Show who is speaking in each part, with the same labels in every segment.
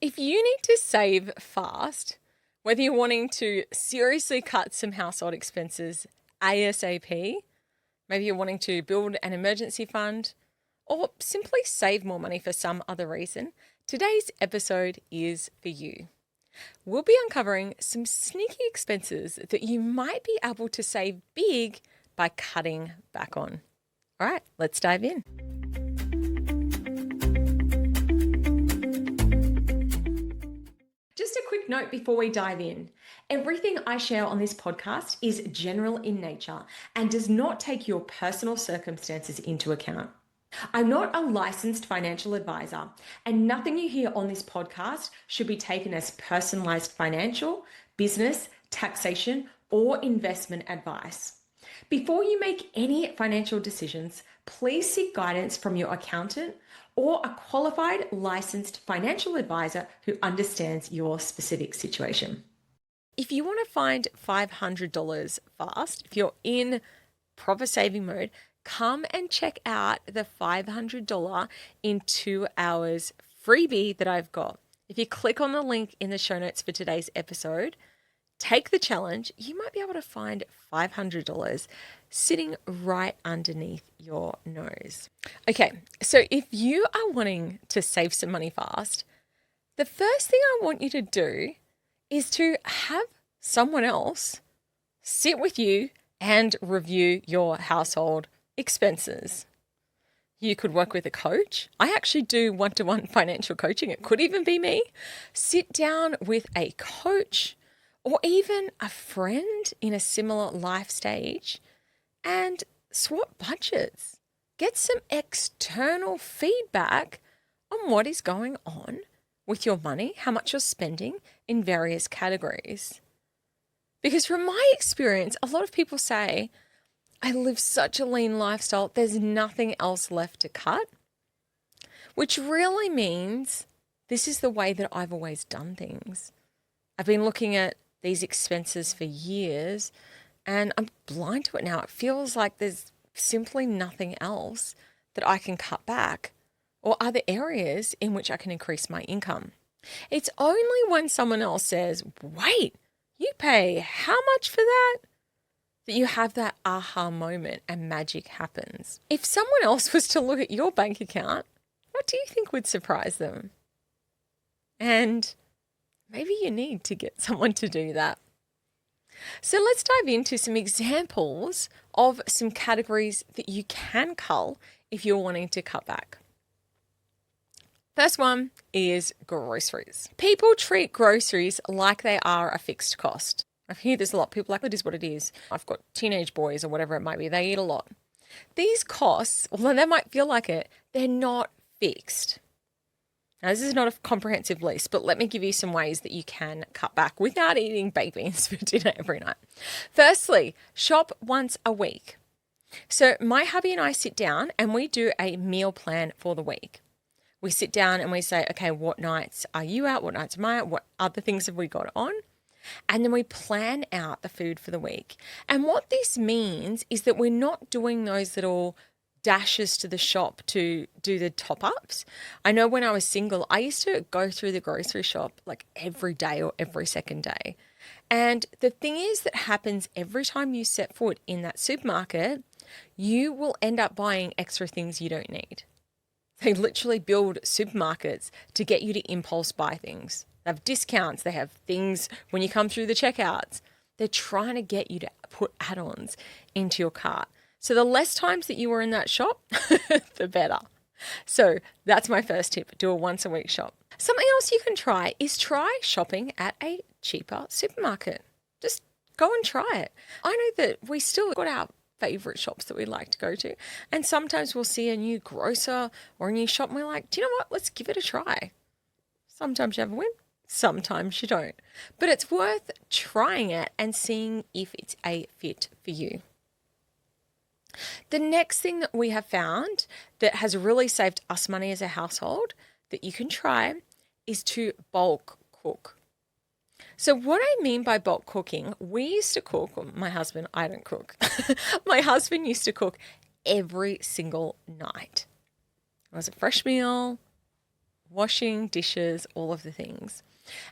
Speaker 1: If you need to save fast, whether you're wanting to seriously cut some household expenses ASAP, maybe you're wanting to build an emergency fund, or simply save more money for some other reason, today's episode is for you. We'll be uncovering some sneaky expenses that you might be able to save big by cutting back on. All right, let's dive in. Just a quick note before we dive in. Everything I share on this podcast is general in nature and does not take your personal circumstances into account. I'm not a licensed financial advisor, and nothing you hear on this podcast should be taken as personalized financial, business, taxation, or investment advice. Before you make any financial decisions, please seek guidance from your accountant or a qualified licensed financial advisor who understands your specific situation. If you want to find $500 fast, if you're in proper saving mode, come and check out the $500 in 2 hours freebie that I've got. If you click on the link in the show notes for today's episode, take the challenge, you might be able to find $500 sitting right underneath your nose. Okay, so if you are wanting to save some money fast, the first thing I want you to do is to have someone else sit with you and review your household expenses. You could work with a coach. I actually do one-to-one financial coaching. It could even be me. Sit down with a coach or even a friend in a similar life stage and swap budgets. Get some external feedback on what is going on with your money, how much you're spending in various categories. Because from my experience, a lot of people say, I live such a lean lifestyle, there's nothing else left to cut, which really means this is the way that I've always done things. I've been looking at these expenses for years and I'm blind to it now. It feels like there's simply nothing else that I can cut back or other areas in which I can increase my income. It's only when someone else says, wait, you pay how much for that you have that aha moment and magic happens. If someone else was to look at your bank account, what do you think would surprise them? And maybe you need to get someone to do that. So let's dive into some examples of some categories that you can cull if you're wanting to cut back. First one is groceries. People treat groceries like they are a fixed cost. I hear this a lot. People are like, it is what it is. I've got teenage boys or whatever it might be. They eat a lot. These costs, although they might feel like it, they're not fixed. Now, this is not a comprehensive list, but let me give you some ways that you can cut back without eating baked beans for dinner every night. Firstly, shop once a week. So my hubby and I sit down and we do a meal plan for the week. We sit down and we say, okay, what nights are you out? What nights am I out? What other things have we got on? And then we plan out the food for the week. And what this means is that we're not doing those little dashes to the shop to do the top-ups. I know when I was single, I used to go through the grocery shop like every day or every second day. And the thing is that happens every time you set foot in that supermarket, you will end up buying extra things you don't need. They literally build supermarkets to get you to impulse buy things. They have discounts. They have things when you come through the checkouts. They're trying to get you to put add-ons into your cart. So the less times that you are in that shop, the better. So that's my first tip. Do a once a week shop. Something else you can try is try shopping at a cheaper supermarket. Just go and try it. I know that we still got our favorite shops that we like to go to. And sometimes we'll see a new grocer or a new shop and we're like, do you know what? Let's give it a try. Sometimes you have a win. Sometimes you don't. But it's worth trying it and seeing if it's a fit for you. The next thing that we have found that has really saved us money as a household that you can try is to bulk cook. So what I mean by bulk cooking, we used to cook, my husband, I don't cook. My husband used to cook every single night. It was a fresh meal, washing, dishes, all of the things.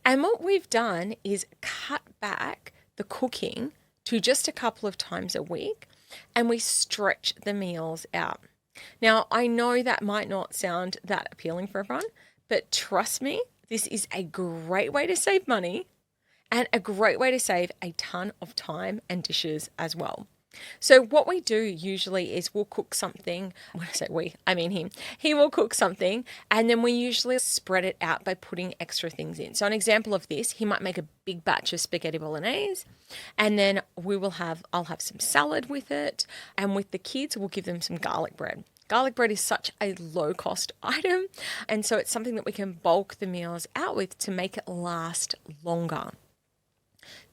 Speaker 1: And what we've done is cut back the cooking to just a couple of times a week, and we stretch the meals out. Now, I know that might not sound that appealing for everyone, but trust me, this is a great way to save money and a great way to save a ton of time and dishes as well. So what we do usually is we'll cook something. When I say we, I mean him. He will cook something, and then we usually spread it out by putting extra things in. So an example of this, he might make a big batch of spaghetti bolognese, and then I'll have some salad with it, and with the kids, we'll give them some garlic bread. Garlic bread is such a low cost item, and so it's something that we can bulk the meals out with to make it last longer.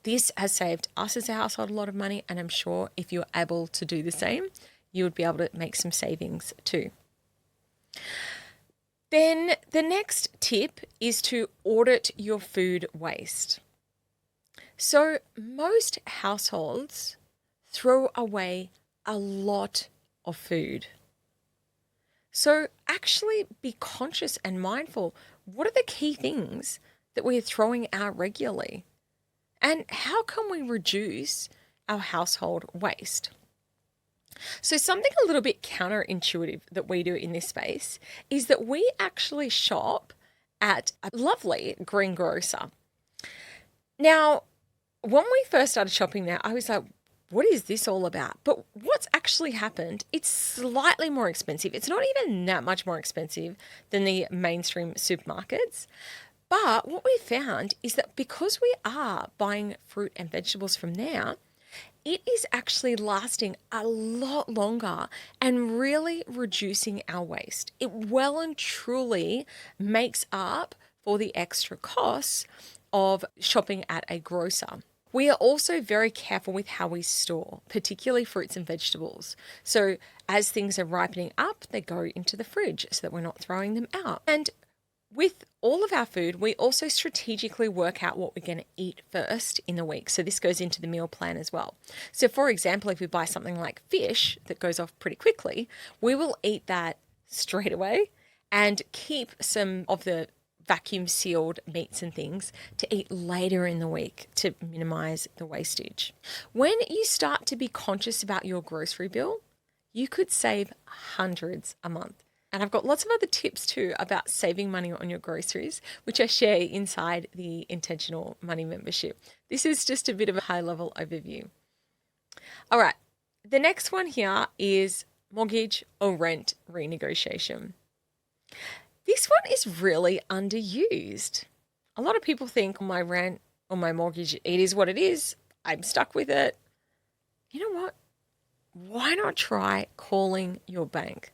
Speaker 1: This has saved us as a household a lot of money, and I'm sure if you're able to do the same, you would be able to make some savings too. Then the next tip is to audit your food waste. So most households throw away a lot of food. So actually be conscious and mindful. What are the key things that we're throwing out regularly? And how can we reduce our household waste? So something a little bit counterintuitive that we do in this space is that we actually shop at a lovely greengrocer. Now, when we first started shopping there, I was like, what is this all about? But what's actually happened, it's slightly more expensive. It's not even that much more expensive than the mainstream supermarkets. But what we found is that because we are buying fruit and vegetables from there, it is actually lasting a lot longer and really reducing our waste. It well and truly makes up for the extra costs of shopping at a grocer. We are also very careful with how we store, particularly fruits and vegetables. So as things are ripening up, they go into the fridge so that we're not throwing them out. And with all of our food, we also strategically work out what we're going to eat first in the week. So this goes into the meal plan as well. So for example, if we buy something like fish that goes off pretty quickly, we will eat that straight away and keep some of the vacuum sealed meats and things to eat later in the week to minimize the wastage. When you start to be conscious about your grocery bill, you could save hundreds a month. And I've got lots of other tips too about saving money on your groceries, which I share inside the Intentional Money membership. This is just a bit of a high-level overview. All right, the next one here is mortgage or rent renegotiation. This one is really underused. A lot of people think my rent or my mortgage, it is what it is. I'm stuck with it. You know what? Why not try calling your bank?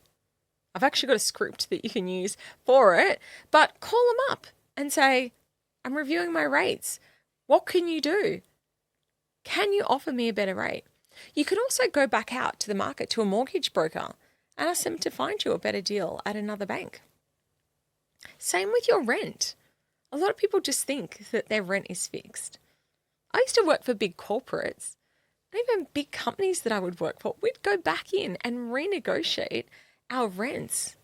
Speaker 1: I've actually got a script that you can use for it, but call them up and say, I'm reviewing my rates. What can you do? Can you offer me a better rate? You can also go back out to the market to a mortgage broker and ask them to find you a better deal at another bank. Same with your rent. A lot of people just think that their rent is fixed. I used to work for big corporates, and even big companies that I would work for. We'd go back in and renegotiate our rents.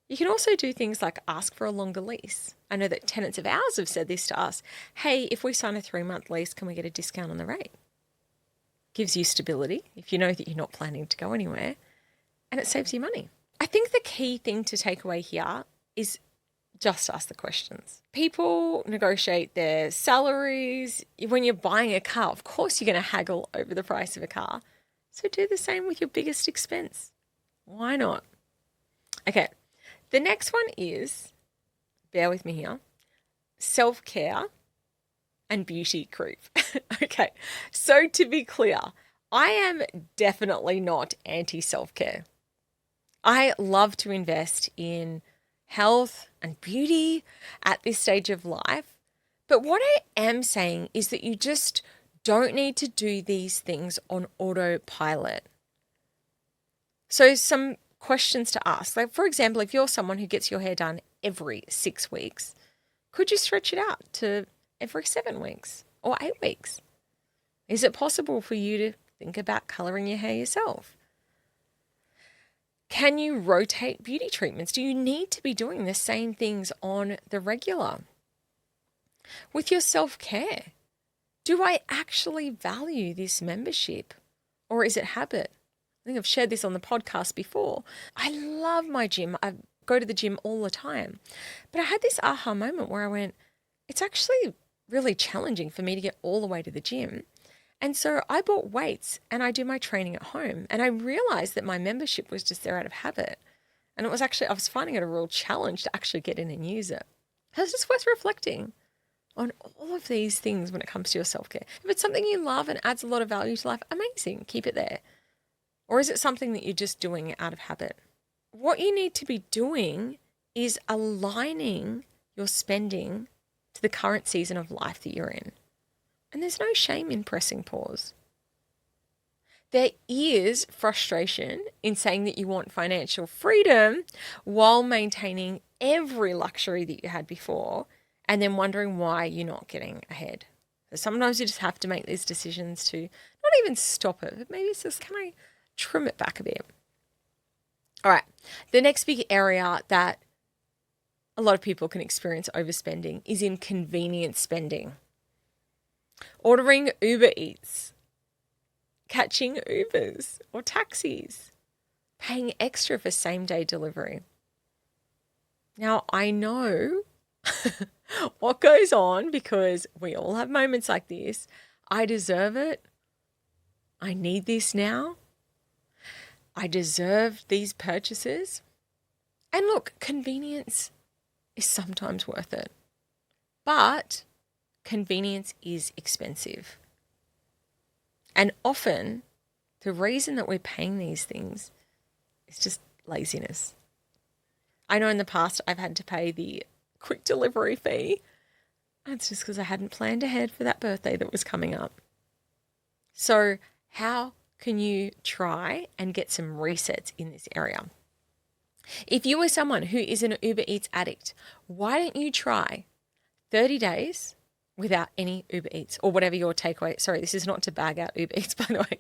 Speaker 1: You can also do things like ask for a longer lease. I know that tenants of ours have said this to us. Hey, if we sign a 3-month lease, can we get a discount on the rate? Gives you stability if you know that you're not planning to go anywhere, and it saves you money. I think the key thing to take away here is just ask the questions. People negotiate their salaries. When you're buying a car, of course you're going to haggle over the price of a car. So do the same with your biggest expense. Why not? Okay, the next one is, bear with me here, self-care and beauty creep. Okay, so to be clear, I am definitely not anti-self-care. I love to invest in health and beauty at this stage of life. But what I am saying is that you just don't need to do these things on autopilot. So some questions to ask, like for example, if you're someone who gets your hair done every 6 weeks, could you stretch it out to every 7 weeks or 8 weeks? Is it possible for you to think about colouring your hair yourself? Can you rotate beauty treatments? Do you need to be doing the same things on the regular? With your self-care, do I actually value this membership or is it habit? I think I've shared this on the podcast before. I love my gym. I go to the gym all the time. But I had this aha moment where I went, it's actually really challenging for me to get all the way to the gym. And so I bought weights and I do my training at home. And I realized that my membership was just there out of habit. And it was actually, I was finding it a real challenge to actually get in and use it. So it's just worth reflecting on all of these things when it comes to your self-care. If it's something you love and adds a lot of value to life, amazing, keep it there. Or is it something that you're just doing out of habit? What you need to be doing is aligning your spending to the current season of life that you're in. And there's no shame in pressing pause. There is frustration in saying that you want financial freedom while maintaining every luxury that you had before and then wondering why you're not getting ahead. So sometimes you just have to make these decisions to not even stop it, but maybe it's just, can I trim it back a bit? All right. The next big area that a lot of people can experience overspending is in convenience spending. Ordering Uber Eats, catching Ubers or taxis, paying extra for same-day delivery. Now, I know what goes on because we all have moments like this. I deserve it. I need this now. I deserve these purchases. And look, convenience is sometimes worth it. But convenience is expensive. And often the reason that we're paying these things is just laziness. I know in the past I've had to pay the quick delivery fee. That's just because I hadn't planned ahead for that birthday that was coming up. So how can you try and get some resets in this area? If you are someone who is an Uber Eats addict, why don't you try 30 days without any Uber Eats or whatever your takeaway. Sorry, this is not to bag out Uber Eats, by the way,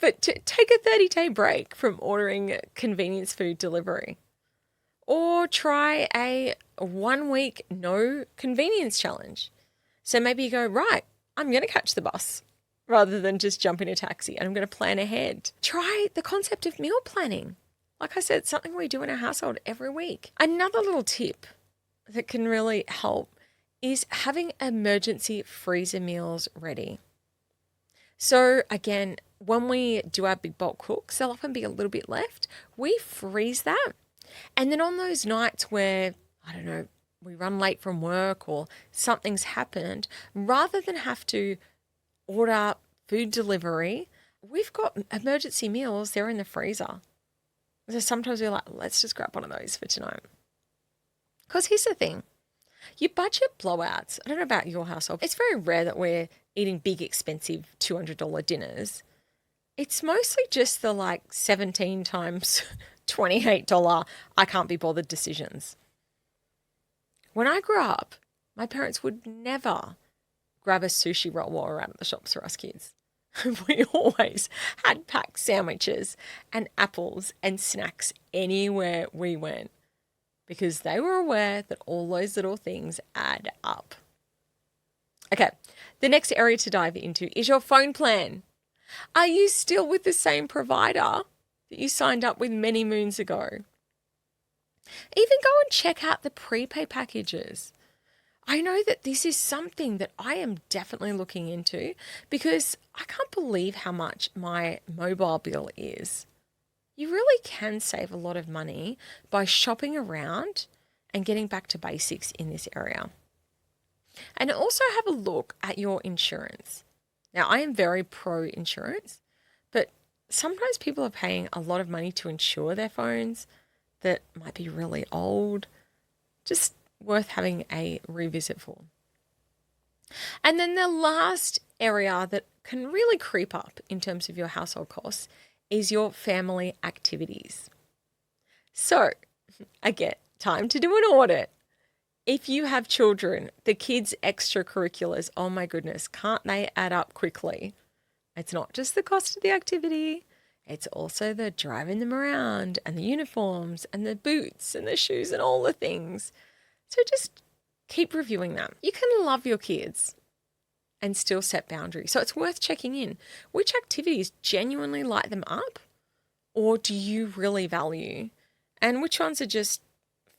Speaker 1: but to take a 30-day break from ordering convenience food delivery. Or try a 1-week no convenience challenge. So maybe you go, right, I'm going to catch the bus rather than just jump in a taxi and I'm going to plan ahead. Try the concept of meal planning. Like I said, it's something we do in our household every week. Another little tip that can really help is having emergency freezer meals ready. So again, when we do our big bulk cooks, there'll often be a little bit left. We freeze that. And then on those nights where, I don't know, we run late from work or something's happened, rather than have to order food delivery, we've got emergency meals there in the freezer. So sometimes we're like, let's just grab one of those for tonight. Because here's the thing. Your budget blowouts, I don't know about your household, it's very rare that we're eating big, expensive $200 dinners. It's mostly just the like 17 times $28 I can't be bothered decisions. When I grew up, my parents would never grab a sushi roll while we were out at the shops for us kids. We always had packed sandwiches and apples and snacks anywhere we went because they were aware that all those little things add up. Okay, the next area to dive into is your phone plan. Are you still with the same provider that you signed up with many moons ago? Even go and check out the prepay packages. I know that this is something that I am definitely looking into because I can't believe how much my mobile bill is. You really can save a lot of money by shopping around and getting back to basics in this area. And also have a look at your insurance. Now, I am very pro insurance, but sometimes people are paying a lot of money to insure their phones that might be really old. Just worth having a revisit for. And then the last area that can really creep up in terms of your household costs is your family activities. So, again, time to do an audit. If you have children, the kids' extracurriculars, oh my goodness, can't they add up quickly? It's not just the cost of the activity, It's also the driving them around and the uniforms and the boots and the shoes and all the things. So just keep reviewing them. You can love your kids and still set boundaries. So it's worth checking in. Which activities genuinely light them up or do you really value? And which ones are just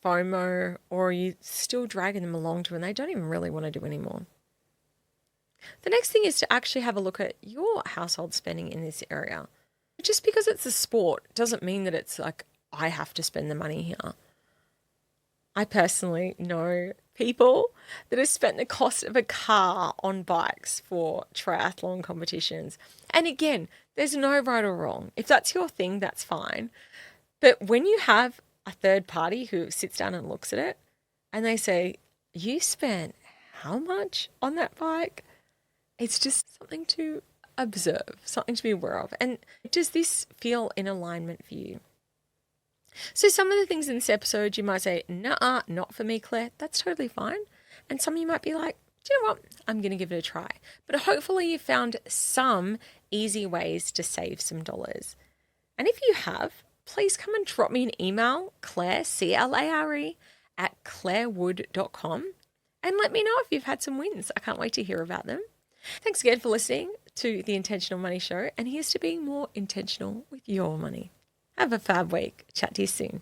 Speaker 1: FOMO or are you still dragging them along to and they don't even really want to do anymore? The next thing is to actually have a look at your household spending in this area. Just because it's a sport doesn't mean that it's like, I have to spend the money here. I personally know people that have spent the cost of a car on bikes for triathlon competitions. And again, there's no right or wrong. If that's your thing, that's fine. But when you have a third party who sits down and looks at it and they say, you spent how much on that bike? It's just something to observe, something to be aware of. And does this feel in alignment for you? So some of the things in this episode, you might say, nah, not for me, Claire. That's totally fine. And some of you might be like, do you know what? I'm going to give it a try. But hopefully you found some easy ways to save some dollars. And if you have, please come and drop me an email, Claire, C-L-A-R-E, at clarewood.com. And let me know if you've had some wins. I can't wait to hear about them. Thanks again for listening to the Intentional Money Show. And here's to being more intentional with your money. Have a fab week. Chat to you soon.